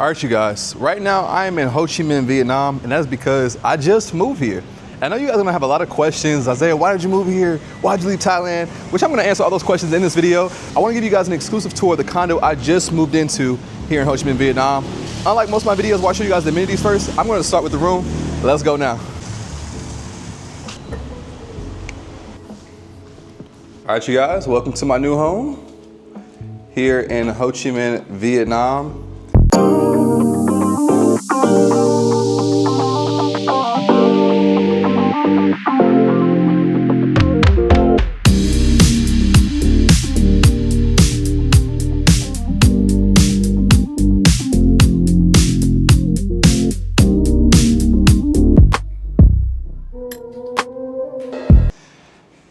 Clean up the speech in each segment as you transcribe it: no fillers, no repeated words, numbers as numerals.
All right, you guys, right now I am in Ho Chi Minh, Vietnam, and that's because I just moved here. I know you guys are gonna have a lot of questions. Isaiah, why did you move here? Why did you leave Thailand? Which I'm gonna answer all those questions in this video. I wanna give you guys an exclusive tour of the condo I just moved into here in Ho Chi Minh, Vietnam. Unlike most of my videos where I show you guys the amenities first, I'm gonna start with the room. Let's go now. All right, you guys, welcome to my new home here in Ho Chi Minh, Vietnam.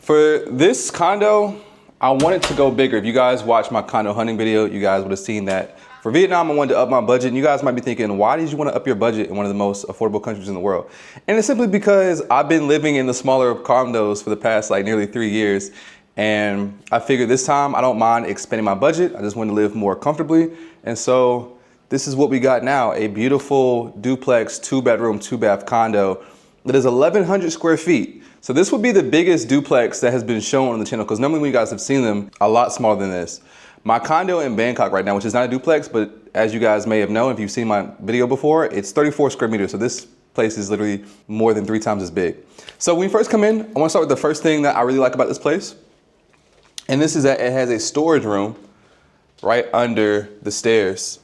For this condo, I wanted to go bigger. If you guys watched my condo hunting video, you guys would have seen that. For Vietnam, I wanted to up my budget. And you guys might be thinking, why did you want to up your budget in one of the most affordable countries in the world? And it's simply because I've been living in the smaller condos for the past like nearly 3 years. And I figured this time I don't mind expanding my budget. I just want to live more comfortably. And so this is what we got now, a beautiful duplex, 2-bedroom, 2-bath condo that is 1,100 square feet. So this would be the biggest duplex that has been shown on the channel, because normally when you guys have seen them, a lot smaller than this. My condo in Bangkok right now, which is not a duplex, but as you guys may have known, if you've seen my video before, it's 34 square meters. So this place is literally more than 3 times as big. So when you first come in, I want to start with the first thing that I really like about this place. And this is that it has a storage room right under the stairs.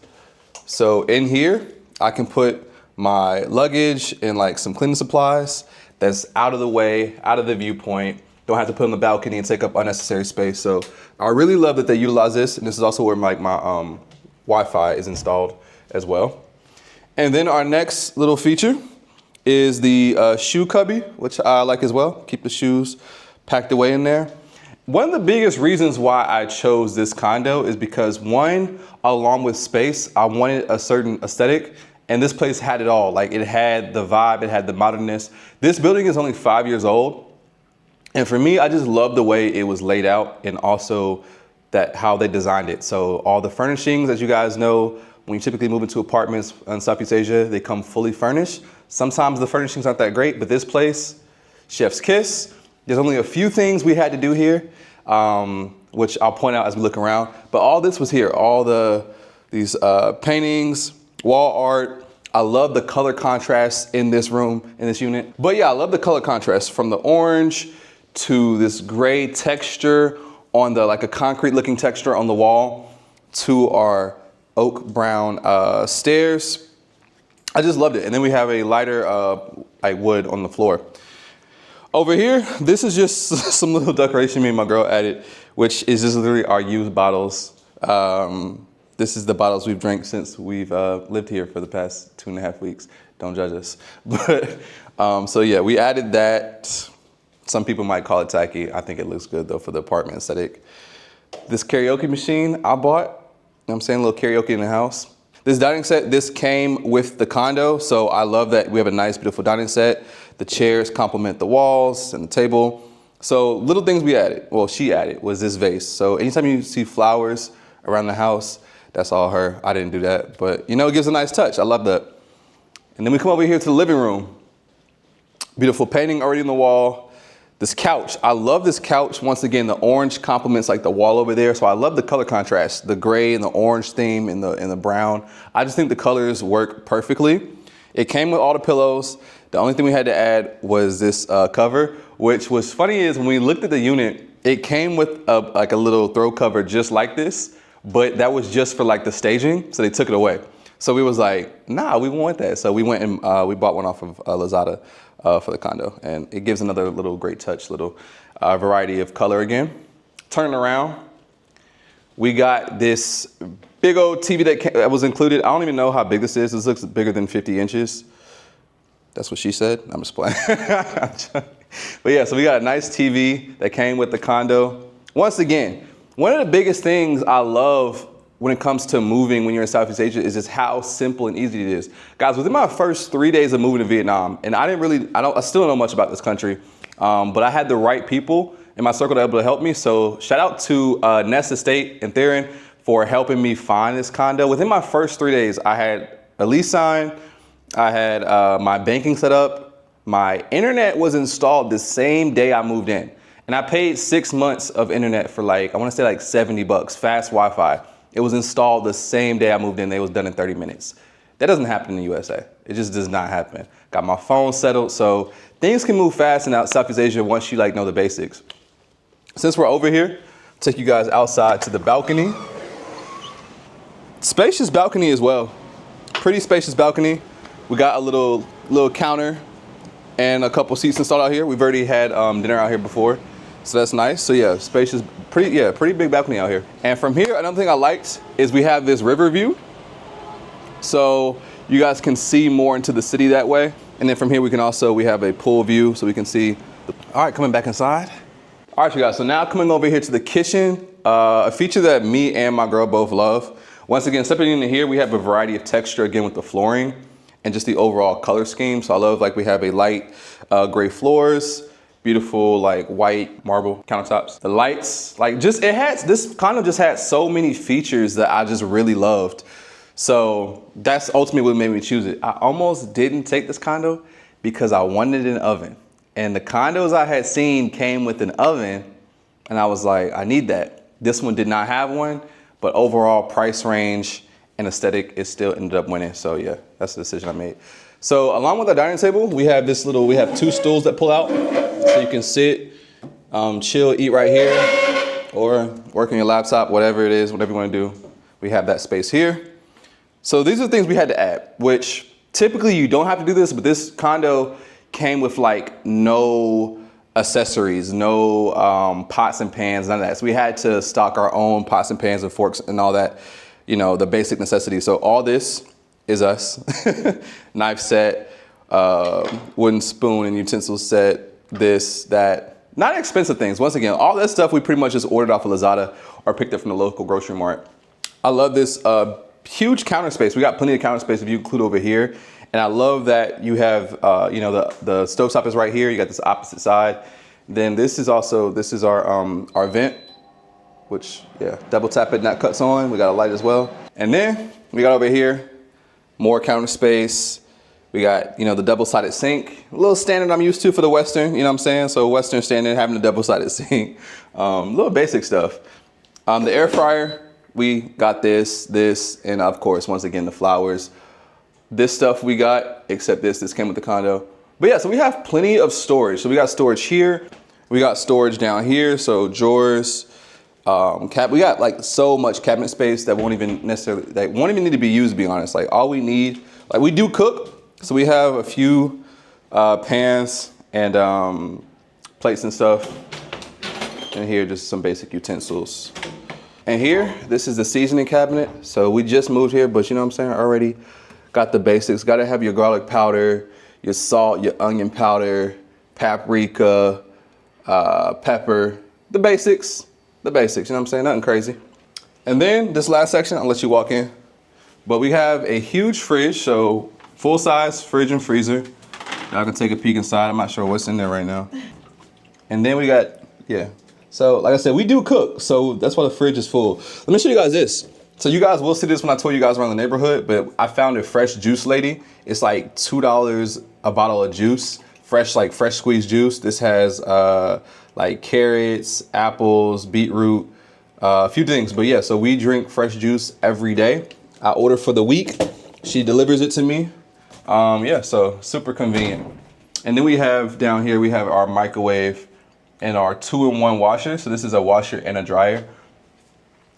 So in here, I can put my luggage and like some cleaning supplies that's out of the way, out of the viewpoint. Don't have to put on the balcony and take up unnecessary space. So I really love that they utilize this. And this is also where my Wi-Fi is installed as well. And then our next little feature is the shoe cubby, which I like as well. Keep the shoes packed away in there. One of the biggest reasons why I chose this condo is because, one, along with space, I wanted a certain aesthetic. And this place had it all. Like, it had the vibe, it had the modernness. This building is only 5 years old. And for me, I just love the way it was laid out, and also that how they designed it. So all the furnishings, as you guys know, when you typically move into apartments in Southeast Asia, they come fully furnished. Sometimes the furnishings aren't that great, but this place, chef's kiss. There's only a few things we had to do here, which I'll point out as we look around. But all this was here, all these paintings, wall art. I love the color contrast in this room, in this unit. But yeah, I love the color contrast from the orange to this gray texture on the, like a concrete looking texture on the wall, to our oak brown stairs. I just loved it. And then we have a lighter like wood on the floor. Over here, this is just some little decoration me and my girl added, which is just literally our used bottles. This is the bottles we've drank since we've lived here for the past 2.5 weeks. Don't judge us. But so yeah, we added that. Some people might call it tacky. I think it looks good though for the apartment aesthetic. This karaoke machine I bought. You know what I'm saying? A little karaoke in the house. This dining set, this came with the condo. So I love that we have a nice, beautiful dining set. The chairs complement the walls and the table. So little things we added, well, she added, was this vase. So anytime you see flowers around the house, that's all her. I didn't do that, but you know, it gives a nice touch. I love that. And then we come over here to the living room. Beautiful painting already in the wall. This couch, I love this couch. Once again, the orange complements like the wall over there. So I love the color contrast, the gray and the orange theme and the brown. I just think the colors work perfectly. It came with all the pillows. The only thing we had to add was this cover, which was funny is when we looked at the unit, it came with like a little throw cover just like this, but that was just for like the staging. So they took it away. So we was like, nah, we want that. So we went and we bought one off of Lazada for the condo, and it gives another little great touch, little variety of color again. Turning around, we got this big old TV that was included. I don't even know how big this is. This looks bigger than 50 inches. That's what she said. I'm just playing. But yeah, so we got a nice TV that came with the condo. Once again, one of the biggest things I love when it comes to moving when you're in Southeast Asia is just how simple and easy it is. Guys, within my first 3 days of moving to Vietnam, and I still don't know much about this country, but I had the right people in my circle that were able to help me. So shout out to Ness Estate and Theron for helping me find this condo. Within my first 3 days, I had a lease signed. I had my banking set up. My internet was installed the same day I moved in. And I paid 6 months of internet for like, I wanna say like 70 bucks, fast Wi-Fi. It was installed the same day I moved in. It was done in 30 minutes. That doesn't happen in the USA. It just does not happen. Got my phone settled, so things can move fast in Southeast Asia once you like know the basics. Since we're over here, take you guys outside to the balcony. Spacious balcony as well. Pretty spacious balcony. We got a little counter and a couple seats installed out here. We've already had dinner out here before, so that's nice. So yeah, spacious, pretty big balcony out here. And from here, another thing I liked is we have this river view. So you guys can see more into the city that way. And then from here, we have a pool view so we can see. All right, coming back inside. All right, you guys, so now coming over here to the kitchen, a feature that me and my girl both love. Once again, stepping into here, we have a variety of texture again with the flooring and just the overall color scheme. So I love like we have a light gray floors, beautiful like white marble countertops. The lights, like this condo just had so many features that I just really loved. So that's ultimately what made me choose it. I almost didn't take this condo because I wanted an oven. And the condos I had seen came with an oven and I was like, I need that. This one did not have one, but overall price range and aesthetic, it still ended up winning. So yeah, that's the decision I made. So along with our dining table, we have 2 stools that pull out. So you can sit, chill, eat right here, or work on your laptop, whatever it is, whatever you wanna do. We have that space here. So these are things we had to add, which typically you don't have to do this, but this condo came with like no accessories, no pots and pans, none of that. So we had to stock our own pots and pans and forks and all that, you know, the basic necessities. So all this is us. Knife set, wooden spoon and utensil set, this, that. Not expensive things. Once again, all that stuff we pretty much just ordered off of Lazada or picked up from the local grocery mart. I love this huge counter space. We got plenty of counter space if you include over here. And I love that you have, you know, the stovetop is right here. You got this opposite side. Then this is our vent, which, yeah, double tap it and that cuts on. We got a light as well. And then we got over here, more counter space. We got, you know, the double-sided sink. A little standard I'm used to for the Western, you know what I'm saying? So Western standard, having a double-sided sink. Little basic stuff. The air fryer, we got this, and of course, once again, the flowers. This stuff we got, except this came with the condo. But yeah, so we have plenty of storage. So we got storage here. We got storage down here. So drawers, we got like so much cabinet space that won't even need to be used, to be honest. Like all we need, like we do cook. So we have a few pans and plates and stuff. And here, just some basic utensils. And here, this is the seasoning cabinet. So we just moved here, but you know what I'm saying? Already got the basics. Got to have your garlic powder, your salt, your onion powder, paprika, pepper, the basics, you know what I'm saying? Nothing crazy. And then this last section, I'll let you walk in. But we have a huge fridge, so full size fridge and freezer. Y'all can take a peek inside. I'm not sure what's in there right now. And then we got, yeah. So like I said, we do cook, so that's why the fridge is full. Let me show you guys this. So you guys will see this when I tour you guys around the neighborhood, but I found a fresh juice lady. It's like $2 a bottle of juice, fresh squeezed juice. This has like carrots, apples, beetroot, a few things. But yeah, so we drink fresh juice every day. I order for the week. She delivers it to me. Yeah, so super convenient. And then we have down here, we have our microwave and our 2-in-1 washer. So this is a washer and a dryer.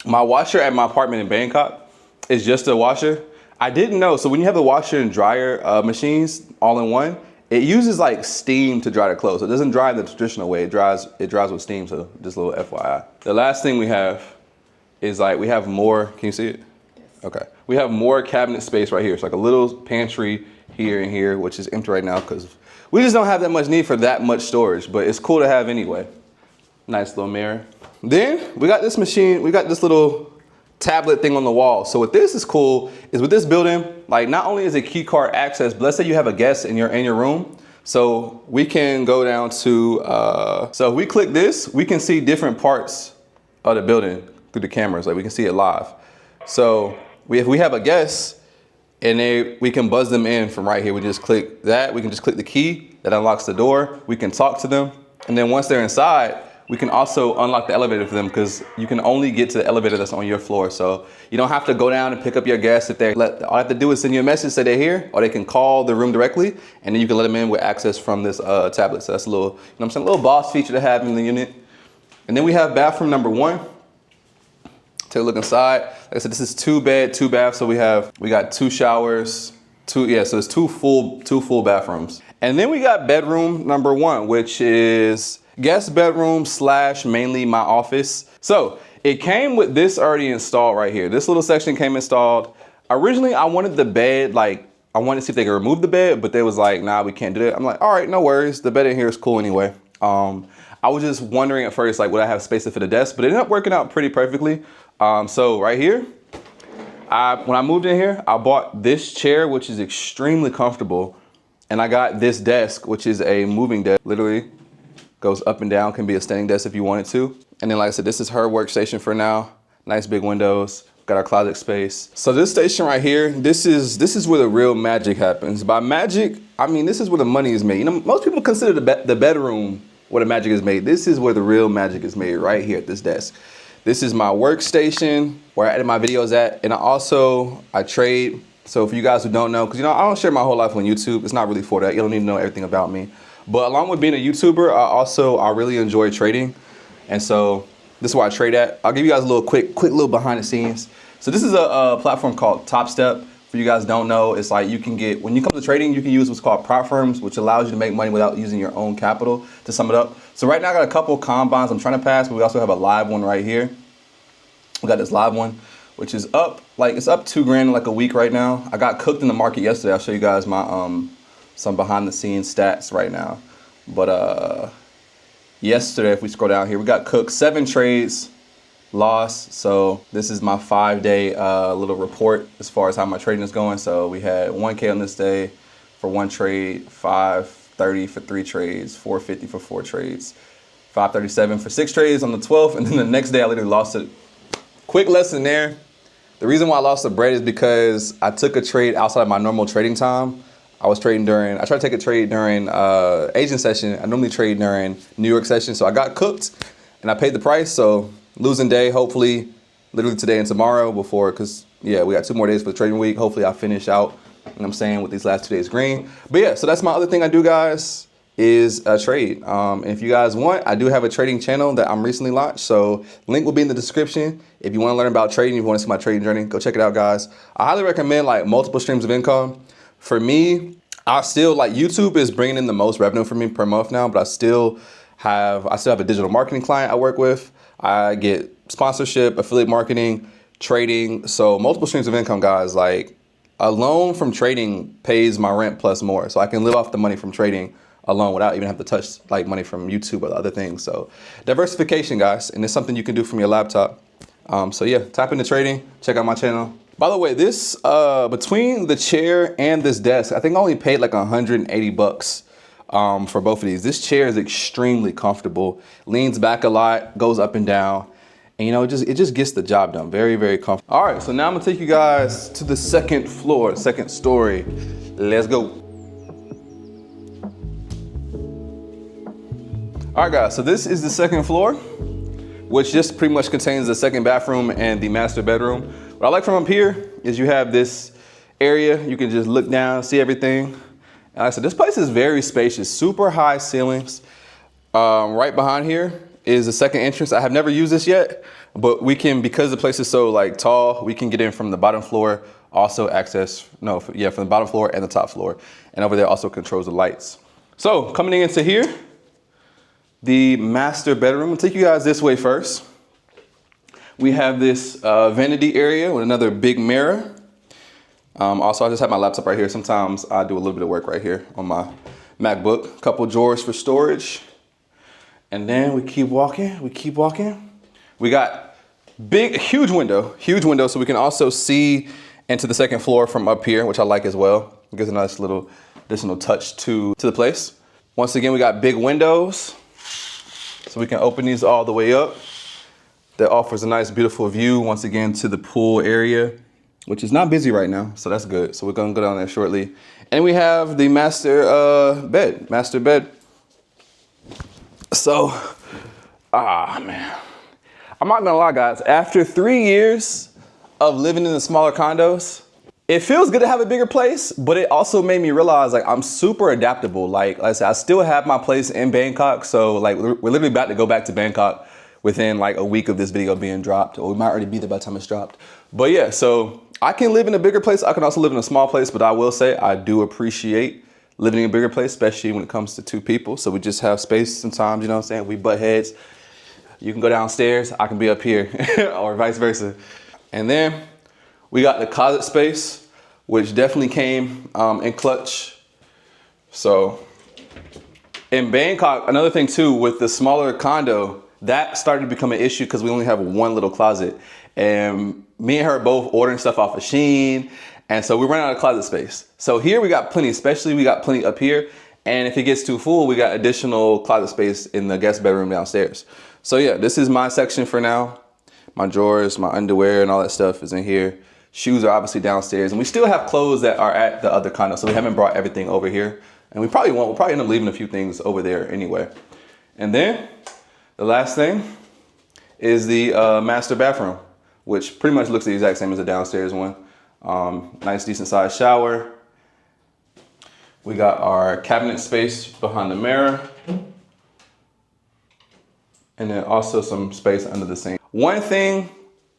My washer at my apartment in Bangkok is just a washer. I didn't know, so when you have the washer and dryer machines all in one, it uses like steam to dry the clothes. So it doesn't dry the traditional way, it dries with steam, so just a little FYI. The last thing we have is like, we have more, can you see it? Yes. Okay. We have more cabinet space right here. It's like a little pantry here and here, which is empty right now because we just don't have that much need for that much storage, but it's cool to have anyway. Nice little mirror. Then we got this machine, we got this little tablet thing on the wall. So what this is cool is with this building, like not only is it key card access, but let's say you have a guest in your room. So we can go down to, so if we click this, we can see different parts of the building through the cameras. Like we can see it live. So if we have a guest, and we can buzz them in from right here. We just click that. We can just click the key that unlocks the door. We can talk to them. And then once they're inside, we can also unlock the elevator for them because you can only get to the elevator that's on your floor. So you don't have to go down and pick up your guests if all they have to do is send you a message, say they're here, or they can call the room directly, and then you can let them in with access from this tablet. So that's a little, you know what I'm saying, a little boss feature to have in the unit. And then we have bathroom number 1. Take a look inside. Like I said, this is 2 bed, 2 bath. So we got 2 showers, so it's two full bathrooms. And then we got bedroom number 1, which is guest bedroom / mainly my office. So it came with this already installed right here. This little section came installed. Originally, I wanted the bed, like, I wanted to see if they could remove the bed, but they was like, nah, we can't do that. I'm like, all right, no worries. The bed in here is cool anyway. I was just wondering at first, like, would I have space to fit a desk? But it ended up working out pretty perfectly. So right here, when I moved in here, I bought this chair, which is extremely comfortable. And I got this desk, which is a moving desk. Literally goes up and down, can be a standing desk if you wanted to. And then, like I said, this is her workstation for now. Nice big windows, got our closet space. So this station right here, this is where the real magic happens. By magic, I mean, this is where the money is made. You know, most people consider the bedroom where the magic is made. This is where the real magic is made, right here at this desk. This is my workstation where I edit my videos at. And I trade. So for you guys who don't know, because, you know, I don't share my whole life on YouTube. It's not really for that. You don't need to know everything about me. But along with being a YouTuber, I really enjoy trading. And so this is where I trade at. I'll give you guys a little quick little behind the scenes. So this is a platform called Top Step. For you guys who don't know, it's like you can get, when you come to trading, you can use what's called prop firms, which allows you to make money without using your own capital, to sum it up. So right now I got a couple combines I'm trying to pass, but we also have a live one right here. We got this live one, which is up, like it's up $2,000 in like a week right now. I got cooked in the market yesterday. I'll show you guys my some behind the scenes stats right now. But yesterday, if we scroll down here, we got cooked 7 trades, lost. So this is my 5-day little report as far as how my trading is going. So we had 1K on this day for 1 trade, 530 for 3 trades, 450 for 4 trades, 537 for 6 trades on the 12th. And then the next day I literally lost it. Quick lesson there. The reason why I lost the bread is because I took a trade outside of my normal trading time. I tried to take a trade during Asian session. I normally trade during New York session. So I got cooked and I paid the price. So losing day, hopefully, literally today and tomorrow because yeah, we got 2 more days for the trading week. Hopefully I finish out, you know what I'm saying, with these last 2 days green. But yeah, so that's my other thing I do, guys, is a trade. And if you guys want, I do have a trading channel that I'm recently launched. So link will be in the description. If you want to learn about trading, if you want to see my trading journey, go check it out, guys. I highly recommend like multiple streams of income. For me, I still like YouTube is bringing in the most revenue for me per month now, but I still have a digital marketing client I work with. I get sponsorship, affiliate marketing, trading. So multiple streams of income, guys. Like a loan from trading pays my rent plus more. So I can live off the money from trading alone without even have to touch like money from YouTube or other things. So diversification, guys, and it's something you can do from your laptop. So yeah, tap into trading, check out my channel. By the way, this, between the chair and this desk, I think I only paid like 180 bucks for both of these. This chair is extremely comfortable, leans back a lot, goes up and down. And you know, it just gets the job done. Very, very comfortable. All right, so now I'm gonna take you guys to the second floor, second story. Let's go. All right, guys, so this is the second floor, which just pretty much contains the second bathroom and the master bedroom. What I like from up here is you have this area. You can just look down, see everything. And like I said, this place is very spacious, super high ceilings. Right behind here is the second entrance. I have never used this yet, but we can, because the place is so like tall, we can get in from the bottom floor, also from the bottom floor and the top floor. And over there also controls the lights. So coming into here, the master bedroom. I'll take you guys this way first. We have this vanity area with another big mirror. Also, I just have my laptop right here. Sometimes I do a little bit of work right here on my MacBook. A couple drawers for storage. And then we keep walking, We got huge window, so we can also see into the second floor from up here, which I like as well. It gives a nice little additional touch to the place. Once again, we got big windows. So we can open these all the way up. That offers a nice, beautiful view, once again, to the pool area. which is not busy right now, so that's good. So we're gonna go down there shortly. And we have the master bed. So, man. I'm not gonna lie, guys, after 3 years of living in the smaller condos, it feels good to have a bigger place, but it also made me realize like I'm super adaptable. Like I said, I still have my place in Bangkok. So like we're literally about to go back to Bangkok within like a week of this video being dropped, or we might already be there by the time it's dropped. But yeah, so I can live in a bigger place. I can also live in a small place, but I will say I do appreciate living in a bigger place, especially when it comes to 2 people. So we just have space sometimes, you know what I'm saying? We butt heads. You can go downstairs, I can be up here, or vice versa. And then we got the closet space, which definitely came in clutch. So in Bangkok, another thing too, with the smaller condo, that started to become an issue because we only have one little closet. And me and her both ordering stuff off of Shein. And so we ran out of closet space. So here we got plenty, especially we got plenty up here. And if it gets too full, we got additional closet space in the guest bedroom downstairs. So yeah, this is my section for now. My drawers, my underwear and all that stuff is in here. Shoes are obviously downstairs. And we still have clothes that are at the other condo. So we haven't brought everything over here. And we probably won't. We'll probably end up leaving a few things over there anyway. And then the last thing is the master bathroom, which pretty much looks the exact same as the downstairs one. Nice, decent sized shower. We got our cabinet space behind the mirror. And then also some space under the sink. One thing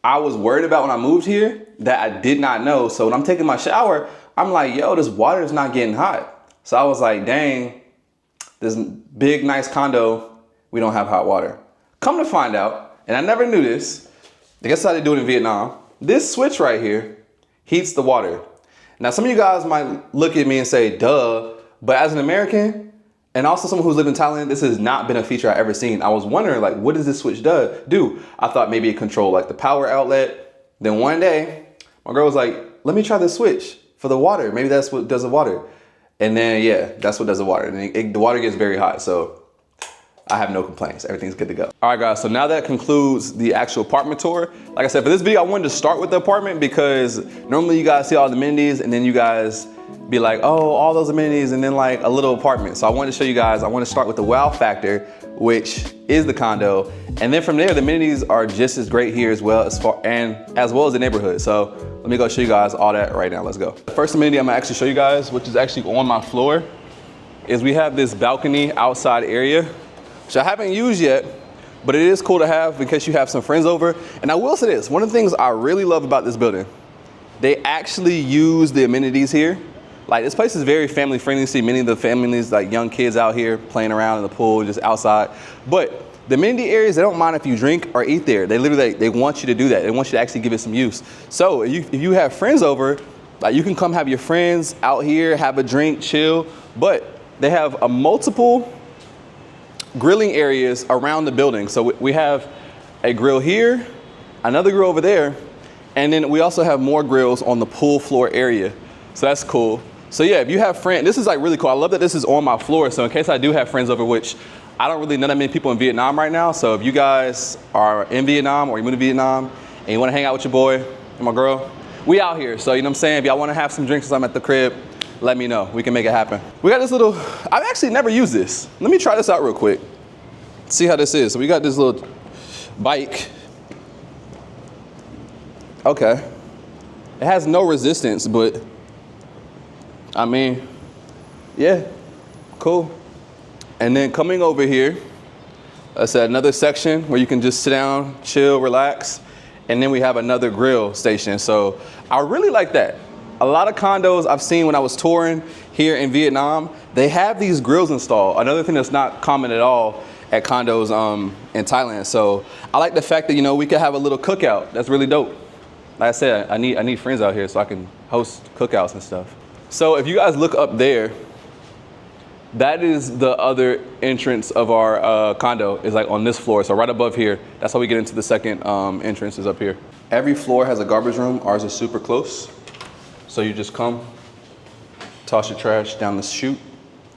I was worried about when I moved here that I did not know. So when I'm taking my shower, I'm like, yo, this water is not getting hot. So I was like, dang, this big, nice condo, we don't have hot water. Come to find out, and I never knew this, I guess how they do it in Vietnam. This switch right here heats the water. Now, some of you guys might look at me and say, duh, but as an American, and also someone who's lived in Thailand, this has not been a feature I've ever seen. I was wondering, like, what does this switch do? I thought maybe it controlled like the power outlet. Then one day, my girl was like, let me try this switch for the water. Maybe that's what does the water. And then, yeah, that's what does the water. And the water gets very hot, so I have no complaints. Everything's good to go. All right, guys, so now that concludes the actual apartment tour. Like I said, for this video, I wanted to start with the apartment because normally you guys see all the amenities and then you guys be like, oh, all those amenities and then like a little apartment. So I wanted to show you guys, I want to start with the wow factor, which is the condo. And then from there, the amenities are just as great here as well as the neighborhood. So let me go show you guys all that right now. Let's go. The first amenity I'm gonna actually show you guys, which is actually on my floor, is we have this balcony outside area, which I haven't used yet, but it is cool to have in case you have some friends over. And I will say this, one of the things I really love about this building, they actually use the amenities here. Like, this place is very family friendly. You see many of the families, like young kids out here playing around in the pool, just outside. But the amenity areas, they don't mind if you drink or eat there. They literally, they want you to do that. They want you to actually give it some use. So if you have friends over, like, you can come have your friends out here, have a drink, chill. But they have a multiple grilling areas around the building. So we have a grill here, another grill over there, and then we also have more grills on the pool floor area. So that's cool. So yeah, if you have friends, this is like really cool. I love that this is on my floor. So in case I do have friends over, which I don't really know that many people in Vietnam right now. So if you guys are in Vietnam or you moved to Vietnam and you want to hang out with your boy and my girl, we out here. So you know what I'm saying? If y'all want to have some drinks as I'm at the crib, let me know. We can make it happen. We got this little, I've actually never used this. Let me try this out real quick. See how this is. So we got this little bike. Okay. It has no resistance, but I mean, yeah, cool. And then coming over here, that's another section where you can just sit down, chill, relax. And then we have another grill station. So I really like that. A lot of condos I've seen when I was touring here in Vietnam, they have these grills installed. Another thing that's not common at all at condos in Thailand. So I like the fact that, you know, we could have a little cookout. That's really dope. Like I said, I need friends out here so I can host cookouts and stuff. So if you guys look up there, that is the other entrance of our condo, is like on this floor. So right above here, that's how we get into the second entrance, is up here. Every floor has a garbage room. Ours is super close. So you just come, toss your trash down the chute,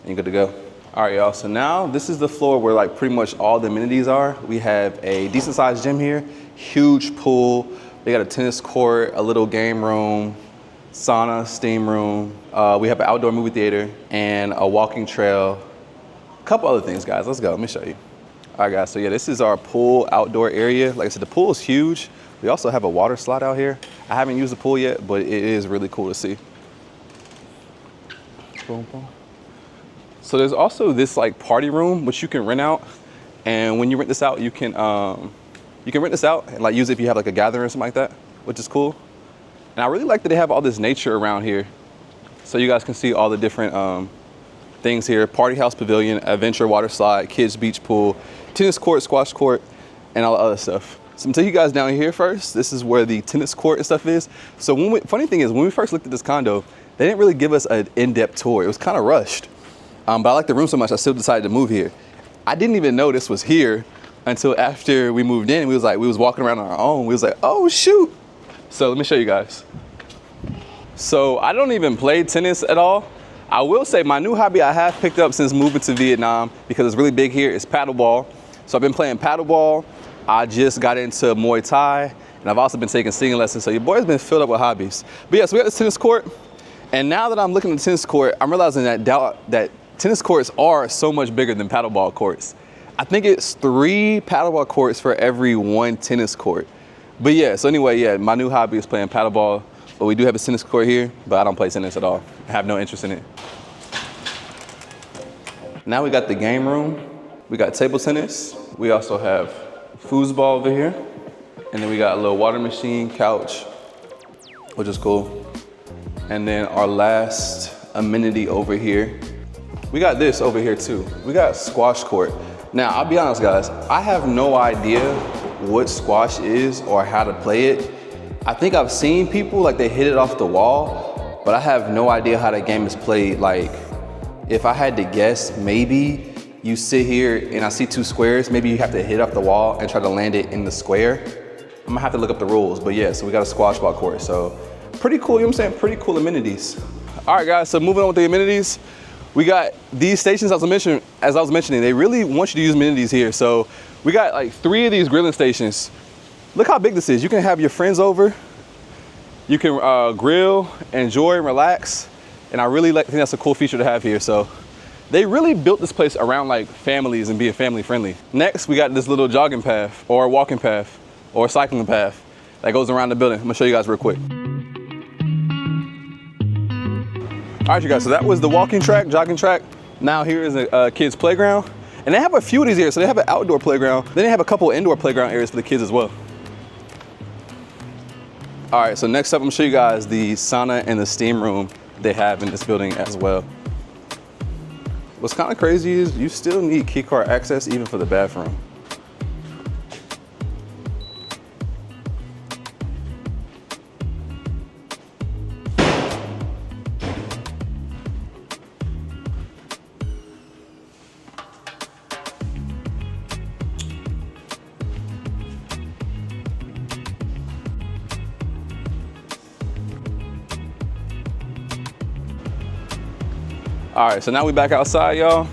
and you're good to go. All right, y'all, so now this is the floor where like pretty much all the amenities are. We have a decent sized gym here, huge pool, They got a tennis court, a little game room, sauna, steam room. We have an outdoor movie theater and a walking trail. A couple other things, guys. Let's go. Let me show you. All right, guys. So yeah, this is our pool outdoor area. Like I said, the pool is huge. We also have a water slide out here. I haven't used the pool yet, but it is really cool to see. Boom, boom. So there's also this like party room, which you can rent out. And when you rent this out, you can rent this out and like use it if you have like a gathering or something like that, which is cool. And I really like that they have all this nature around here. So you guys can see all the different things here. Party house pavilion, adventure water slide, kids beach pool, tennis court, squash court, and all the other stuff. So I'm gonna take you guys down here first. This is where the tennis court and stuff is. So funny thing is, when we first looked at this condo, they didn't really give us an in-depth tour. It was kind of rushed. But I like the room so much, I still decided to move here. I didn't even know this was here until after we moved in. We was walking around on our own. We was like, oh shoot. So let me show you guys. So I don't even play tennis at all. I will say my new hobby I have picked up since moving to Vietnam, because it's really big here, is paddleball. So I've been playing paddleball. I just got into Muay Thai, and I've also been taking singing lessons. So your boy's been filled up with hobbies. But yeah, so we got the tennis court. And now that I'm looking at the tennis court, I'm realizing that tennis courts are so much bigger than paddleball courts. I think it's 3 paddleball courts for every 1 tennis court. But yeah, so anyway, yeah, my new hobby is playing paddleball. But we do have a tennis court here, but I don't play tennis at all. I have no interest in it. Now we got the game room. We got table tennis. We also have foosball over here. And then we got a little water machine, couch, which is cool. And then our last amenity over here, we got this over here too. We got squash court. Now, I'll be honest, guys, I have no idea what squash is or how to play it. I think I've seen people, like they hit it off the wall, but I have no idea how that game is played. Like, if I had to guess, maybe you sit here and I see 2 squares, maybe you have to hit off the wall and try to land it in the square. I'm gonna have to look up the rules, but yeah, so we got a squash ball court. So pretty cool, you know what I'm saying? Pretty cool amenities. All right, guys, so moving on with the amenities. We got these stations, as I was mentioning, they really want you to use amenities here. So we got like 3 of these grilling stations. Look how big this is. You can have your friends over. You can grill, enjoy, and relax. And I really think that's a cool feature to have here. So they really built this place around like families and being family friendly. Next, we got this little jogging path or walking path or cycling path that goes around the building. I'm gonna show you guys real quick. All right, you guys, so that was the walking track, jogging track. Now here is a kid's playground. And they have a few of these here. So they have an outdoor playground. Then they have a couple indoor playground areas for the kids as well. All right, so next up, I'm gonna show you guys the sauna and the steam room they have in this building as well. What's kind of crazy is you still need key card access even for the bathroom. All right, so now we back outside, y'all.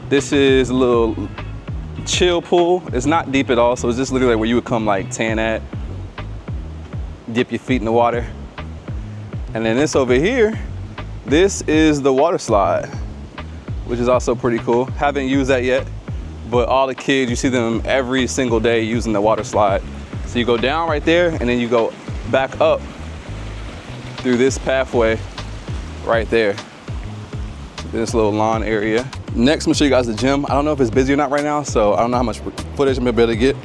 This is a little chill pool. It's not deep at all, so it's just literally like where you would come like tan at, dip your feet in the water. And then this over here, this is the water slide, which is also pretty cool. Haven't used that yet, but all the kids, you see them every single day using the water slide. So you go down right there, and then you go back up through this pathway right there. This little lawn area. Next, I'm gonna show you guys the gym. I don't know if it's busy or not right now, so I don't know how much footage I'm gonna be able to get.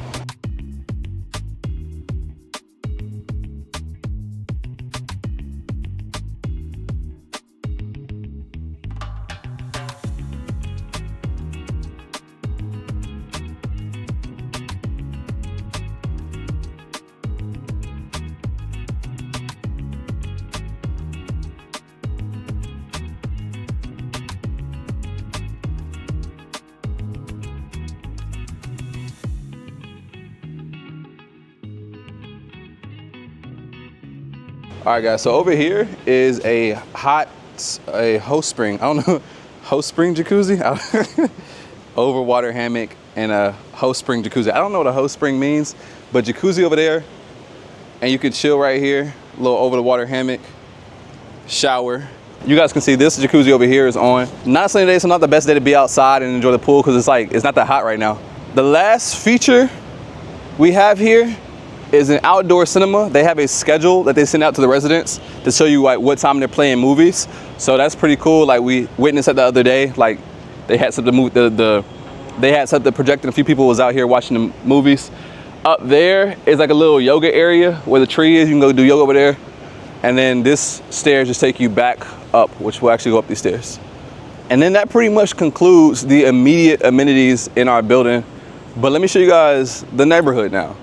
All right, guys, so over here is a host spring. I don't know, host spring jacuzzi? Over water hammock and a host spring jacuzzi. I don't know what a host spring means, but jacuzzi over there. and you can chill right here, a little over the water hammock, shower. You guys can see this jacuzzi over here is on. Not sunny day, so not the best day to be outside and enjoy the pool because it's not that hot right now. The last feature we have here is an outdoor cinema. They have a schedule that they send out to the residents to show you like what time they're playing movies. So that's pretty cool. Like we witnessed that the other day. Like they had something they had something projecting. A few people was out here watching the movies. Up there is like a little yoga area where the tree is. You can go do yoga over there. And then this stairs just take you back up, which will actually go up these stairs. And then that pretty much concludes the immediate amenities in our building. But let me show you guys the neighborhood now.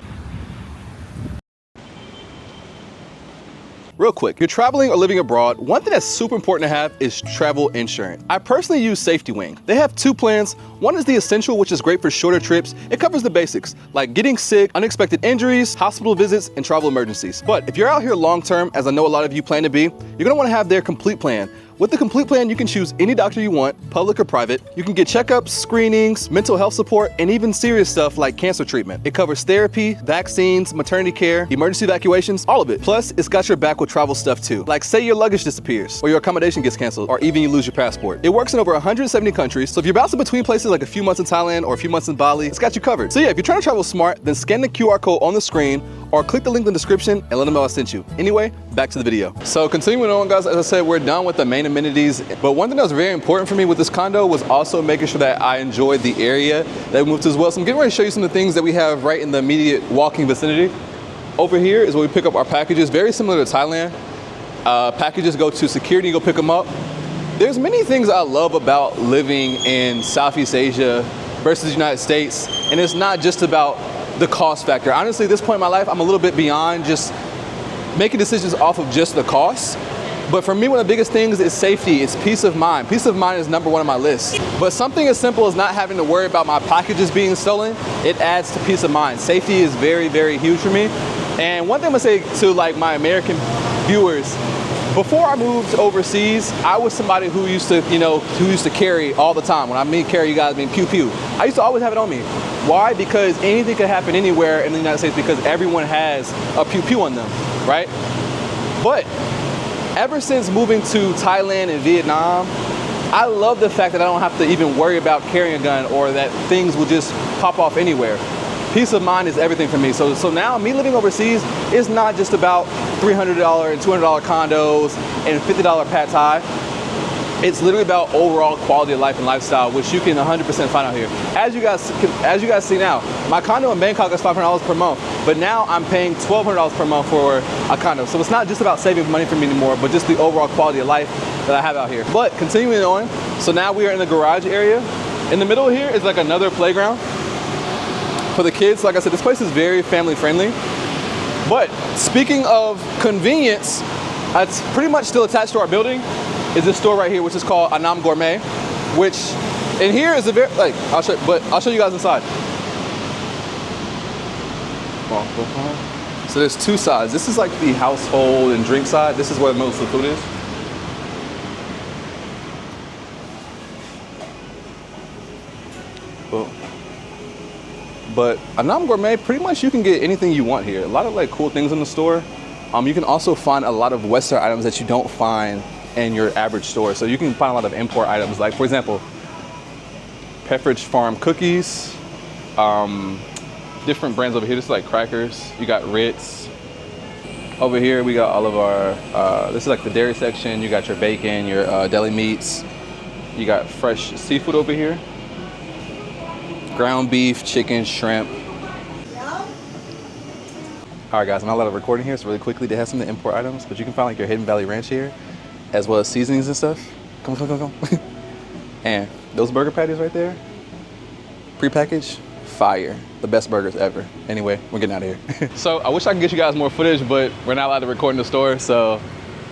Real quick, you're traveling or living abroad, one thing that's super important to have is travel insurance. I personally use Safety Wing. They have two plans. One is the Essential, which is great for shorter trips. It covers the basics, like getting sick, unexpected injuries, hospital visits, and travel emergencies. But if you're out here long term, as I know a lot of you plan to be, you're gonna wanna have their Complete Plan. With the Complete Plan, you can choose any doctor you want, public or private. You can get checkups, screenings, mental health support, and even serious stuff like cancer treatment. It covers therapy, vaccines, maternity care, emergency evacuations, all of it. Plus, it's got your back with travel stuff too. Like say your luggage disappears, or your accommodation gets canceled, or even you lose your passport. It works in over 170 countries, so if you're bouncing between places like a few months in Thailand or a few months in Bali, it's got you covered. So yeah, if you're trying to travel smart, then scan the QR code on the screen, or click the link in the description and let them know I sent you. Anyway, back to the video. So continuing on, guys, as I said, we're done with the main amenities. But one thing that was very important for me with this condo was also making sure that I enjoyed the area that we moved to as well. So I'm getting ready to show you some of the things that we have right in the immediate walking vicinity. Over here is where we pick up our packages, very similar to Thailand. Packages go to security, you go pick them up. There's many things I love about living in Southeast Asia versus the United States. And it's not just about the cost factor. Honestly, at this point in my life, I'm a little bit beyond just making decisions off of just the cost. But for me, one of the biggest things is safety. It's peace of mind. Peace of mind is number one on my list. But something as simple as not having to worry about my packages being stolen, it adds to peace of mind. Safety is very, very huge for me. And one thing I'm gonna say to like my American viewers, before I moved overseas, I was somebody who used to carry all the time. When I mean carry, you guys mean pew pew. I used to always have it on me. Why? Because anything could happen anywhere in the United States because everyone has a pew pew on them, right? But ever since moving to Thailand and Vietnam, I love the fact that I don't have to even worry about carrying a gun or that things will just pop off anywhere. Peace of mind is everything for me. So now me living overseas is not just about $300 and $200 condos and $50 pad thai. It's literally about overall quality of life and lifestyle, which you can 100% find out here. As you guys see now, my condo in Bangkok is $500 per month, but now I'm paying $1,200 per month for a condo. So it's not just about saving money for me anymore, but just the overall quality of life that I have out here. But continuing on, so now we are in the garage area. In the middle here is like another playground for the kids. Like I said, this place is very family friendly. But speaking of convenience, it's pretty much still attached to our building. Is this store right here, which is called Anam Gourmet, which in here is a very, like, I'll show you guys inside. So there's two sides. This is like the household and drink side. This is where most of the food is. But Anam Gourmet, pretty much you can get anything you want here. A lot of like cool things in the store. You can also find a lot of Western items that you don't find in your average store. So you can find a lot of import items, like for example, Pepperidge Farm cookies, different brands over here. This is like crackers. You got Ritz. Over here we got all of our, this is like the dairy section. You got your bacon, your deli meats. You got fresh seafood over here. Ground beef, chicken, shrimp. All right guys, I'm not allowed to recording here, so really quickly they have some of the import items, but you can find like your Hidden Valley Ranch here, as well as seasonings and stuff. Come on. And those burger patties right there, pre-packaged, fire. The best burgers ever. Anyway, we're getting out of here. So I wish I could get you guys more footage, but we're not allowed to record in the store. So,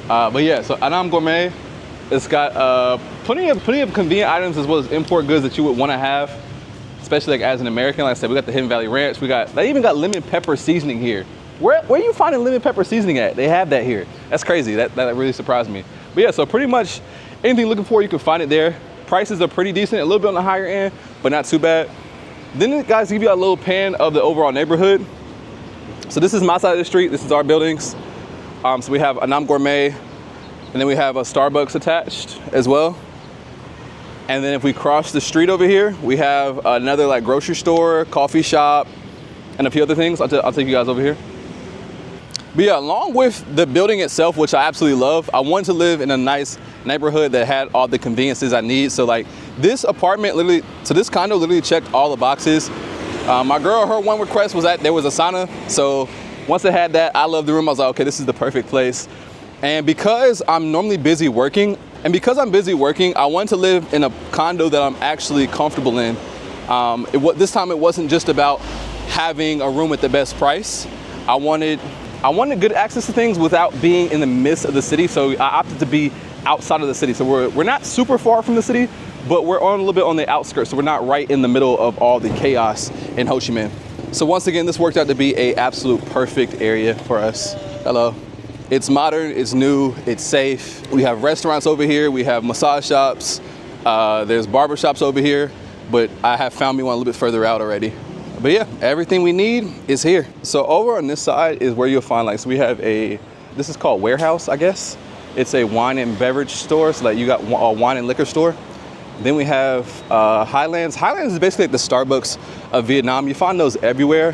but yeah, so Anam Gourmet, it's got plenty of convenient items as well as import goods that you would want to have, especially like as an American. Like I said, we got the Hidden Valley Ranch. They even got lemon pepper seasoning here. Where are you finding lemon pepper seasoning at? They have that here. That's crazy. That really surprised me. But yeah, so pretty much anything you're looking for, you can find it there. Prices are pretty decent, a little bit on the higher end, but not too bad. Then guys, give you a little pan of the overall neighborhood. So this is my side of the street. This is our buildings. So we have Anam Gourmet, and then we have a Starbucks attached as well. And then if we cross the street over here, we have another like grocery store, coffee shop, and a few other things. I'll take you guys over here. But yeah, along with the building itself, which I absolutely love, I wanted to live in a nice neighborhood that had all the conveniences I need. So like this apartment literally, so this condo literally checked all the boxes. My girl, her one request was that there was a sauna. So once I had that, I loved the room. I was like, okay, this is the perfect place. And because I'm normally busy working, I wanted to live in a condo that I'm actually comfortable in. This time it wasn't just about having a room at the best price. I wanted good access to things without being in the midst of the city, so I opted to be outside of the city. So we're not super far from the city, but we're on a little bit on the outskirts, so we're not right in the middle of all the chaos in Ho Chi Minh. So once again, this worked out to be a absolute perfect area for us. Hello. It's modern, it's new, it's safe. We have restaurants over here, we have massage shops, there's barber shops over here, but I have found me one a little bit further out already. But yeah, everything we need is here. So over on this side is where you'll find so we have this is called Warehouse, I guess. It's a wine and beverage store, so like you got a wine and liquor store. Then we have Highlands. Highlands is basically like the Starbucks of Vietnam. You find those everywhere.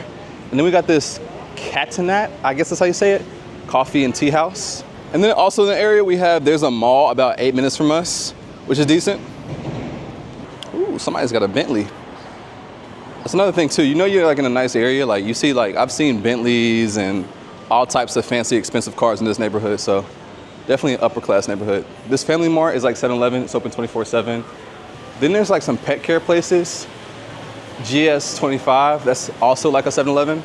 And then we got this Catanat, I guess that's how you say it, coffee and tea house. And then also in the area there's a mall about 8 minutes from us, which is decent. Ooh, somebody's got a Bentley. That's another thing too. You know, you're like in a nice area. Like you see, like I've seen Bentleys and all types of fancy, expensive cars in this neighborhood. So definitely an upper class neighborhood. This Family Mart is like 7-Eleven. It's open 24/7. Then there's like some pet care places. GS25, that's also like a 7-Eleven.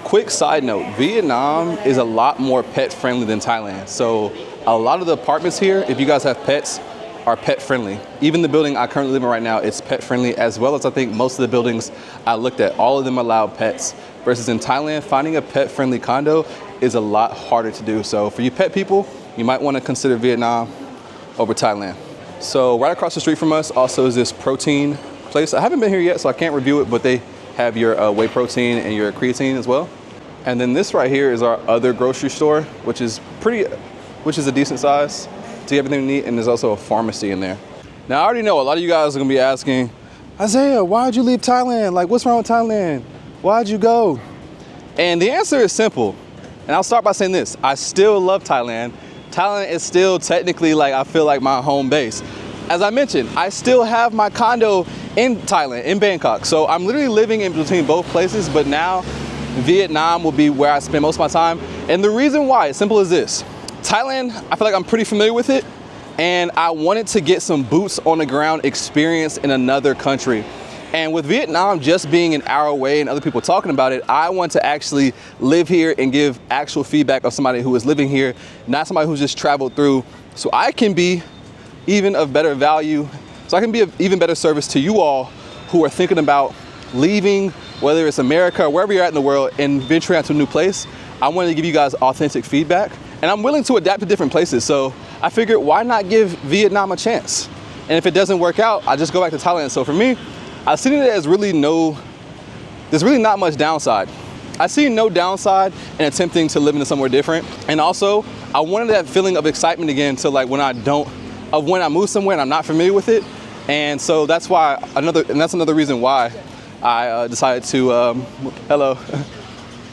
Quick side note, Vietnam is a lot more pet friendly than Thailand. So a lot of the apartments here, if you guys have pets, are pet friendly. Even the building I currently live in right now, it's pet friendly, as well as I think most of the buildings I looked at, all of them allow pets. Versus in Thailand, finding a pet friendly condo is a lot harder to do. So for you pet people, you might want to consider Vietnam over Thailand. So right across the street from us also is this protein place. I haven't been here yet, so I can't review it, but they have your whey protein and your creatine as well. And then this right here is our other grocery store, which is a decent size to get everything we need, and there's also a pharmacy in there. Now I already know a lot of you guys are gonna be asking, Isaiah, why'd you leave Thailand? Like, what's wrong with Thailand? Why'd you go? And the answer is simple. And I'll start by saying this, I still love Thailand. Thailand is still technically I feel like my home base. As I mentioned, I still have my condo in Thailand, in Bangkok. So I'm literally living in between both places, but now Vietnam will be where I spend most of my time. And the reason why, as simple as this, Thailand, I feel like I'm pretty familiar with it, and I wanted to get some boots on the ground experience in another country. And with Vietnam just being an hour away and other people talking about it, I want to actually live here and give actual feedback of somebody who is living here, not somebody who's just traveled through, so I can be even of better value, so I can be of even better service to you all who are thinking about leaving, whether it's America or wherever you're at in the world, and venturing out to a new place. I wanted to give you guys authentic feedback, and I'm willing to adapt to different places. So I figured, why not give Vietnam a chance? And if it doesn't work out, I just go back to Thailand. So for me, I see that there's really not much downside. I see no downside in attempting to live into somewhere different. And also, I wanted that feeling of excitement again to when I move somewhere and I'm not familiar with it. And so that's another reason why I decided to,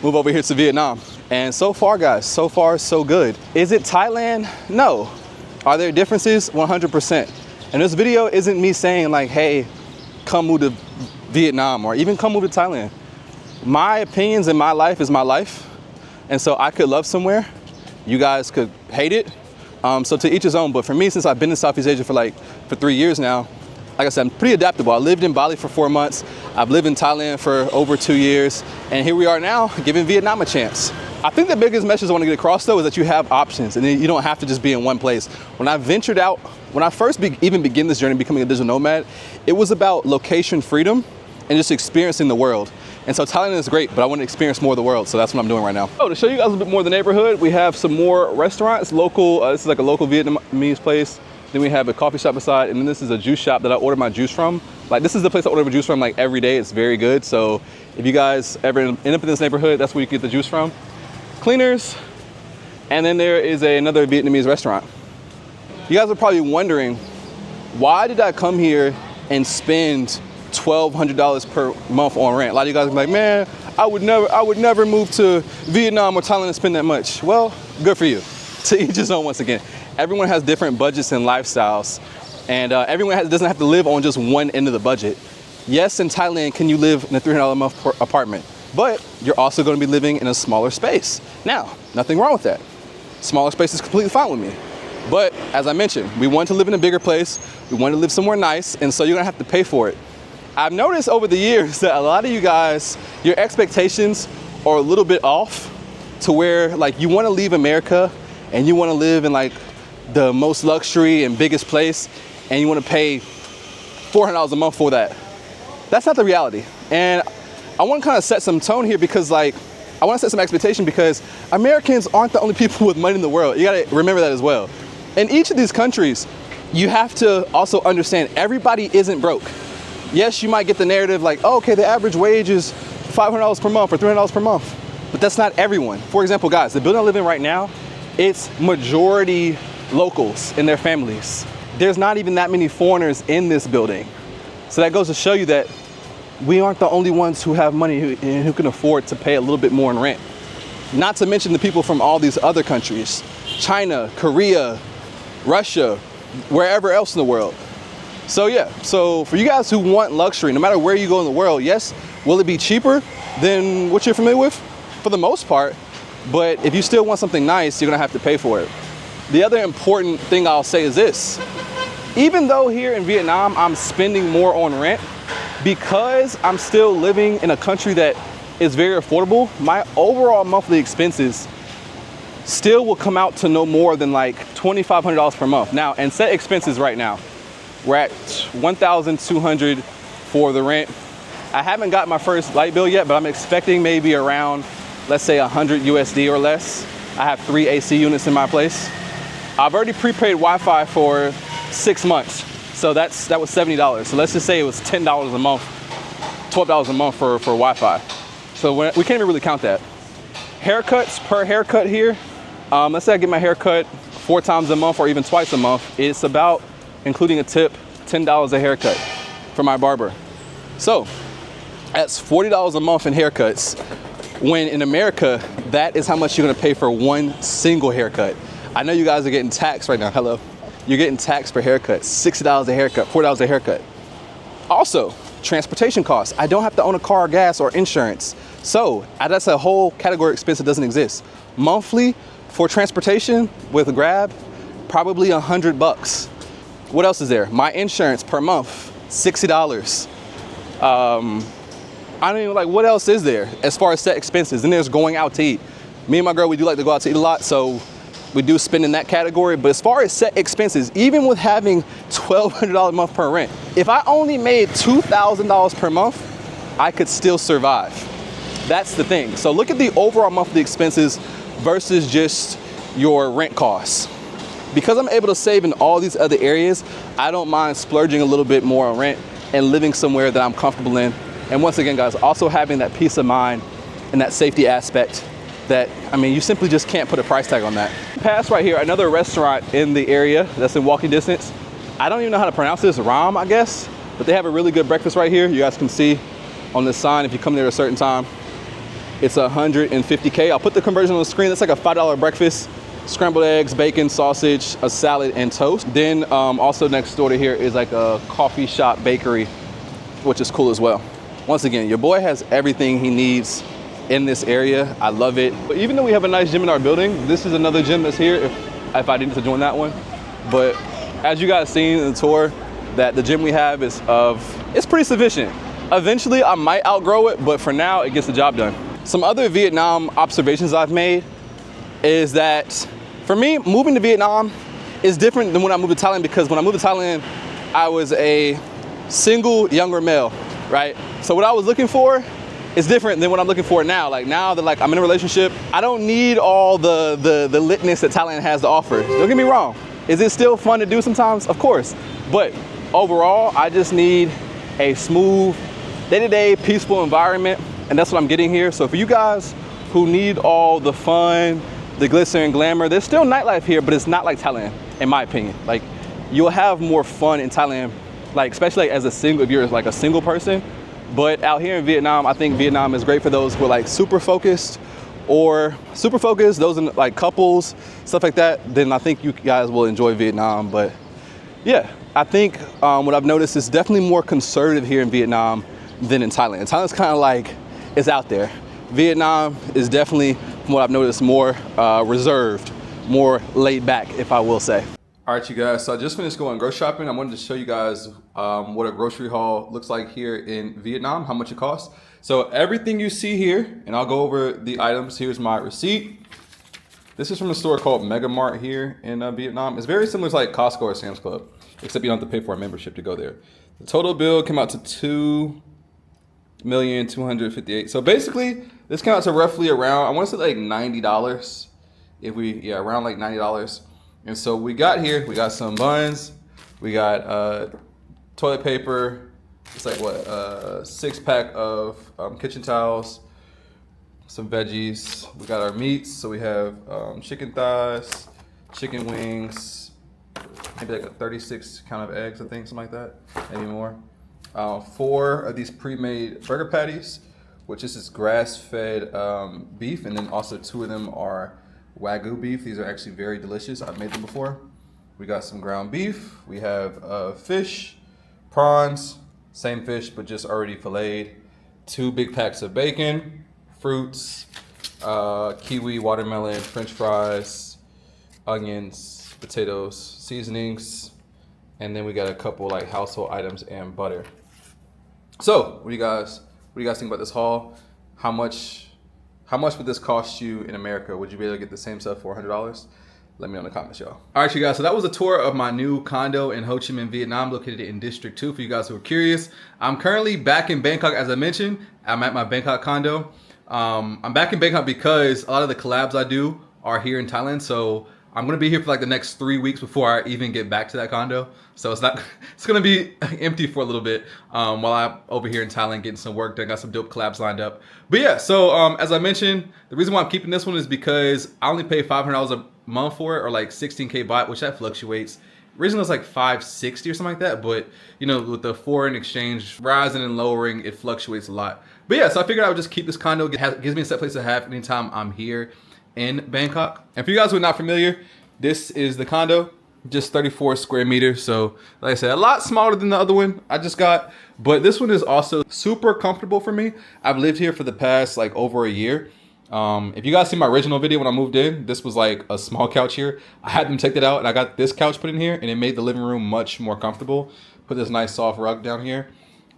move over here to Vietnam. And so far, guys, so far, so good. Is it Thailand? No. Are there differences? 100%. And this video isn't me saying hey, come move to Vietnam or even come move to Thailand. My opinions in my life is my life. And so I could love somewhere. You guys could hate it. So to each his own. But for me, since I've been in Southeast Asia for 3 years now, like I said, I'm pretty adaptable. I lived in Bali for 4 months. I've lived in Thailand for over 2 years. And here we are now, giving Vietnam a chance. I think the biggest message I want to get across though is that you have options and you don't have to just be in one place. When I ventured out, when I first even began this journey becoming a digital nomad, it was about location freedom and just experiencing the world. And so Thailand is great, but I want to experience more of the world. So that's what I'm doing right now. Oh, to show you guys a little bit more of the neighborhood, we have some more restaurants, local, this is like a local Vietnamese place. Then we have a coffee shop beside, and then this is a juice shop that I ordered my juice from. Like this is the place I order juice from like every day. It's very good. So if you guys ever end up in this neighborhood, that's where you get the juice from. Cleaners. And then there is another Vietnamese restaurant. You guys are probably wondering, why did I come here and spend $1,200 per month on rent? A lot of you guys are like, man, I would never move to Vietnam or Thailand and spend that much. Well, good for you. To each his own. Once again, everyone has different budgets and lifestyles, and everyone doesn't have to live on just one end of the budget. Yes, in Thailand, can you live in a $300 a month apartment, but you're also going to be living in a smaller space. Now, nothing wrong with that. Smaller space is completely fine with me. But as I mentioned, we want to live in a bigger place. We want to live somewhere nice, and so you're gonna have to pay for it. I've noticed over the years that a lot of you guys, your expectations are a little bit off to where like you want to leave America and you want to live in like the most luxury and biggest place, and you want to pay $400 a month for that. That's not the reality. And I want to kind of set some tone here because like, I want to set some expectation because Americans aren't the only people with money in the world. You got to remember that as well. In each of these countries, you have to also understand everybody isn't broke. Yes, you might get the narrative like, oh, okay, the average wage is $500 per month or $300 per month, but that's not everyone. For example, guys, the building I live in right now, it's majority locals and their families. There's not even that many foreigners in this building. So that goes to show you that we aren't the only ones who have money who can afford to pay a little bit more in rent. Not to mention the people from all these other countries, China, Korea, Russia, wherever else in the world. So yeah, so for you guys who want luxury, no matter where you go in the world, yes, will it be cheaper than what you're familiar with? For the most part, but if you still want something nice, you're gonna have to pay for it. The other important thing I'll say is this. Even though here in Vietnam, I'm spending more on rent, because I'm still living in a country that is very affordable, my overall monthly expenses still will come out to no more than like $2,500 per month. Now, and set expenses right now, we're at $1,200 for the rent. I haven't got my first light bill yet, but I'm expecting maybe around, let's say 100 USD or less. I have 3 AC units in my place. I've already prepaid Wi-Fi for 6 months. So that was $70. So let's just say it was $10 a month, $12 a month for Wi-Fi. So we can't even really count that. Haircuts per haircut here. Let's say I get my haircut 4 times a month or even twice a month. It's about, including a tip, $10 a haircut for my barber. So that's $40 a month in haircuts. When in America, that is how much you're gonna pay for one single haircut. I know you guys are getting taxed right now, hello. You're getting taxed per haircut, $60 a haircut, $4 a haircut. Also, transportation costs. I don't have to own a car, gas, or insurance. So that's a whole category of expense that doesn't exist. Monthly for transportation with Grab, probably $100. What else is there? My insurance per month, $60. I don't even like, what else is there as far as set expenses? Then there's going out to eat. Me and my girl, we do like to go out to eat a lot, so we do spend in that category. But as far as set expenses, even with having $1,200 a month per rent, if I only made $2,000 per month, I could still survive. That's the thing. So look at the overall monthly expenses versus just your rent costs. Because I'm able to save in all these other areas, I don't mind splurging a little bit more on rent and living somewhere that I'm comfortable in. And once again, guys, also having that peace of mind and that safety aspect that, I mean, you simply just can't put a price tag on that. Past right here, another restaurant in the area that's in walking distance. I don't even know how to pronounce this, Ram, I guess, but they have a really good breakfast right here. You guys can see on this sign, if you come there at a certain time, it's 150K. I'll put the conversion on the screen. That's like a $5 breakfast, scrambled eggs, bacon, sausage, a salad, and toast. Then also next door to here is like a coffee shop bakery, which is cool as well. Once again, your boy has everything he needs in this area. I love it. But even though we have a nice gym in our building, this is another gym that's here if I needed to join that one. But as you guys seen in the tour, that the gym we have is it's pretty sufficient. Eventually I might outgrow it, but for now it gets the job done. Some other Vietnam observations I've made is that for me, moving to Vietnam is different than when I moved to Thailand, because when I moved to Thailand, I was a single younger male, right? So what I was looking for is different than what I'm looking for now. Like now that like I'm in a relationship, I don't need all the litness that Thailand has to offer. Don't get me wrong. Is it still fun to do sometimes? Of course. But overall, I just need a smooth, day-to-day peaceful environment, and that's what I'm getting here. So for you guys who need all the fun, the glitzer and glamour, there's still nightlife here, but it's not like Thailand, in my opinion. Like, you'll have more fun in Thailand, like especially as a single, if you're like a single person. But out here in Vietnam, I think Vietnam is great for those who are like super focused, those in like couples, stuff like that. Then I think you guys will enjoy Vietnam. But yeah, I think what I've noticed is definitely more conservative here in Vietnam than in Thailand. Thailand's kind of like, it's out there. Vietnam is definitely, from what I've noticed, more reserved, more laid back, if I will say. All right, you guys, so I just finished going grocery shopping. I wanted to show you guys what a grocery haul looks like here in Vietnam, how much it costs. So everything you see here, and I'll go over the items. Here's my receipt. This is from a store called Mega Mart here in Vietnam. It's very similar to like Costco or Sam's Club, except you don't have to pay for a membership to go there. The total bill came out to $2,258,000. So basically, this came out to roughly around, I want to say like $90. Around like $90. And so we got some buns, we got toilet paper. It's like what, 6-pack of kitchen towels, some veggies. We got our meats, so we have chicken thighs, chicken wings, maybe like a 36 count of eggs, I think, something like that, maybe more. 4 of these pre-made burger patties, which is this grass-fed beef, and then also 2 of them are Wagyu beef. These are actually very delicious. I've made them before. We got some ground beef. We have fish, prawns, same fish, but just already filleted. 2 big packs of bacon, fruits, kiwi, watermelon, French fries, onions, potatoes, seasonings, and then we got a couple like household items and butter. So, what do you guys think about this haul? How much would this cost you in America? Would you be able to get the same stuff for $100? Let me know in the comments, y'all. All right, you guys, so that was a tour of my new condo in Ho Chi Minh, Vietnam, located in District 2, for you guys who are curious. I'm currently back in Bangkok, as I mentioned. I'm at my Bangkok condo. I'm back in Bangkok because a lot of the collabs I do are here in Thailand, so I'm gonna be here for like the next 3 weeks before I even get back to that condo. So it's gonna be empty for a little bit while I'm over here in Thailand getting some work done. Got some dope collabs lined up. But yeah, so as I mentioned, the reason why I'm keeping this one is because I only pay $500 a month for it, or like 16K baht, which that fluctuates. Originally it was like 560 or something like that, but you know, with the foreign exchange rising and lowering, it fluctuates a lot. But yeah, so I figured I would just keep this condo. It gives me a set place to have anytime I'm here in Bangkok. And for you guys who are not familiar, this is the condo, just 34 square meters. So like I said, a lot smaller than the other one I just got, but this one is also super comfortable for me. I've lived here for the past like over a year. If you guys see my original video when I moved in, this was like a small couch here. I had them take it out and I got this couch put in here, and it made the living room much more comfortable. Put this nice soft rug down here.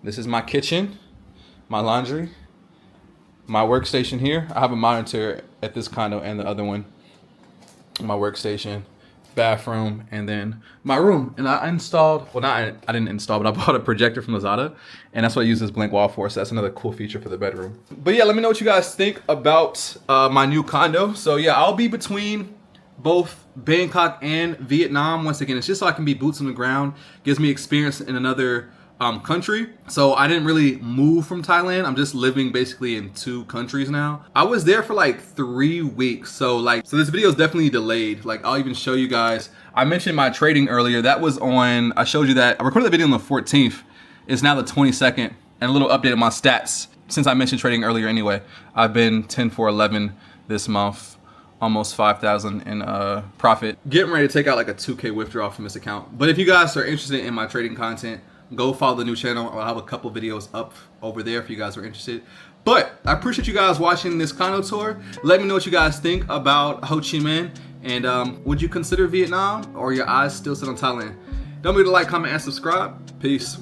This is my kitchen, my laundry, my workstation here. I have a monitor at this condo and the other one. My workstation, bathroom, and then my room. And I installed, well, I didn't install, but I bought a projector from Lazada, and that's what I use this blank wall for. So that's another cool feature for the bedroom. But yeah, let me know what you guys think about my new condo. So yeah, I'll be between both Bangkok and Vietnam. Once again, it's just so I can be boots on the ground. Gives me experience in another country. So I didn't really move from Thailand. I'm just living basically in 2 countries now. I was there for like 3 weeks. So this video is definitely delayed. Like, I'll even show you guys. I mentioned my trading earlier. That was on, I showed you that. I recorded the video on the 14th. It's now the 22nd. And a little update on my stats. Since I mentioned trading earlier anyway, I've been 10 for 11 this month. Almost 5,000 in profit. Getting ready to take out like a 2K withdrawal from this account. But if you guys are interested in my trading content, go follow the new channel. I'll have a couple videos up over there if you guys are interested. But I appreciate you guys watching this condo tour. Let me know what you guys think about Ho Chi Minh. And would you consider Vietnam, or your eyes still set on Thailand? Don't forget to like, comment, and subscribe. Peace.